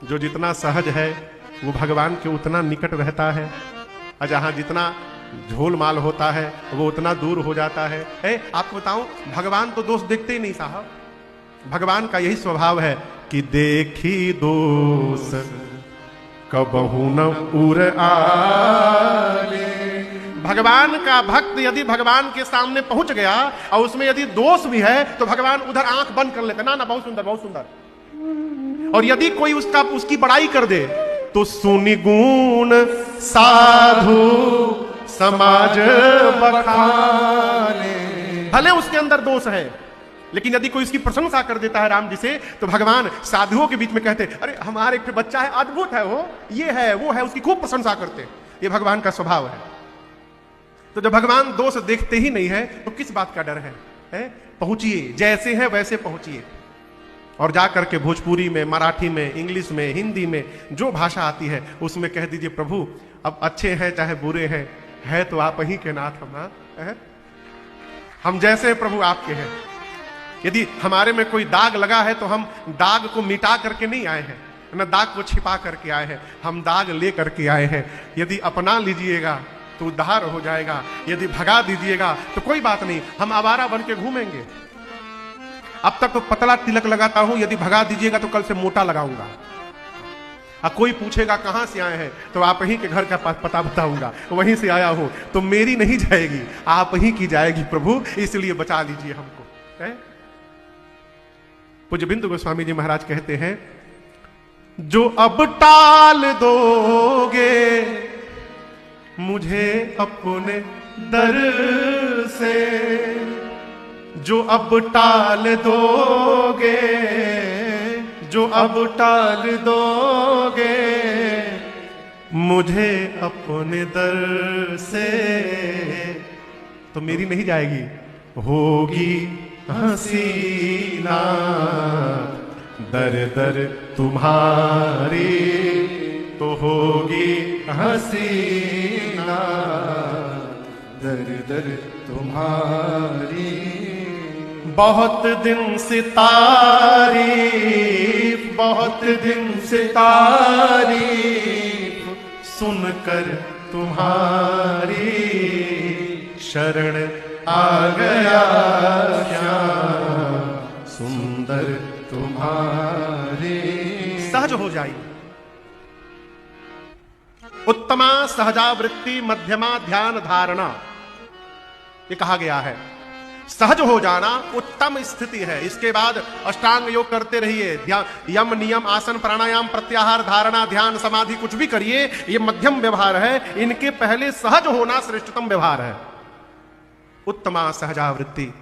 जो जितना सहज है वो भगवान के उतना निकट रहता है, और जहां जितना झोल माल होता है वो उतना दूर हो जाता है। आपको बताऊं, भगवान तो दोष देखते ही नहीं साहब। भगवान का यही स्वभाव है कि देखी दोष कबहू न उर आले। भगवान का भक्त यदि भगवान के सामने पहुंच गया और उसमें यदि दोष भी है तो भगवान उधर आंख बंद कर लेते, ना ना बहुत सुंदर बहुत सुंदर। और यदि कोई उसकी बड़ाई कर दे तो सुनि गुण साधु समाज बखाने। भले उसके अंदर दोष है, लेकिन यदि कोई उसकी प्रशंसा कर देता है राम जी से, तो भगवान साधुओं के बीच में कहते, अरे हमारे एक बच्चा है, अद्भुत है, वो ये है वो है, उसकी खूब प्रशंसा करते। ये भगवान का स्वभाव है। तो जब भगवान दोष देखते ही नहीं है तो किस बात का डर है? पहुंचिए, जैसे हैं वैसे पहुंचिए, और जाकर के भोजपुरी में, मराठी में, इंग्लिश में, हिंदी में, जो भाषा आती है उसमें कह दीजिए, प्रभु अब अच्छे हैं चाहे बुरे हैं, है तो आप ही के नाथ हम जैसे हैं प्रभु आपके हैं। यदि हमारे में कोई दाग लगा है तो हम दाग को मिटा करके नहीं आए हैं, न दाग को छिपा करके आए हैं, हम दाग ले करके आए हैं। यदि अपना लीजिएगा तो उद्धार हो जाएगा, यदि भगा दीजिएगा तो कोई बात नहीं, हम आवारा बन के घूमेंगे। अब तक तो पतला तिलक लगाता हूं, यदि भगा दीजिएगा तो कल से मोटा लगाऊंगा। कोई पूछेगा कहां से आए हैं तो आप ही के घर का पता बताऊंगा, वहीं से आया हूं। तो मेरी नहीं जाएगी, आप ही की जाएगी प्रभु, इसलिए बचा लीजिए हमको। पूज्य बिंदु गोस्वामी जी महाराज कहते हैं, जो अब टाल दोगे मुझे अपने दर से, जो अब टाल दोगे, जो अब टाल दोगे मुझे अपने दर से, तो मेरी नहीं जाएगी, होगी हसीना दर दर तुम्हारी, तो होगी हसीना दर दर तुम्हारी। बहुत दिन से तारीफ, बहुत दिन से तारीफ सुनकर तुम्हारी, शरण आ गया श्याम सुंदर तुम्हारे। सहज हो जाइए। उत्तमा सहजावृत्ति मध्यमा ध्यान धारणा, ये कहा गया है। सहज हो जाना उत्तम स्थिति है। इसके बाद अष्टांग योग करते रहिए, यम नियम आसन प्राणायाम प्रत्याहार धारणा ध्यान समाधि कुछ भी करिए, ये मध्यम व्यवहार है। इनके पहले सहज होना श्रेष्ठतम व्यवहार है। उत्तमा सहजावृत्ति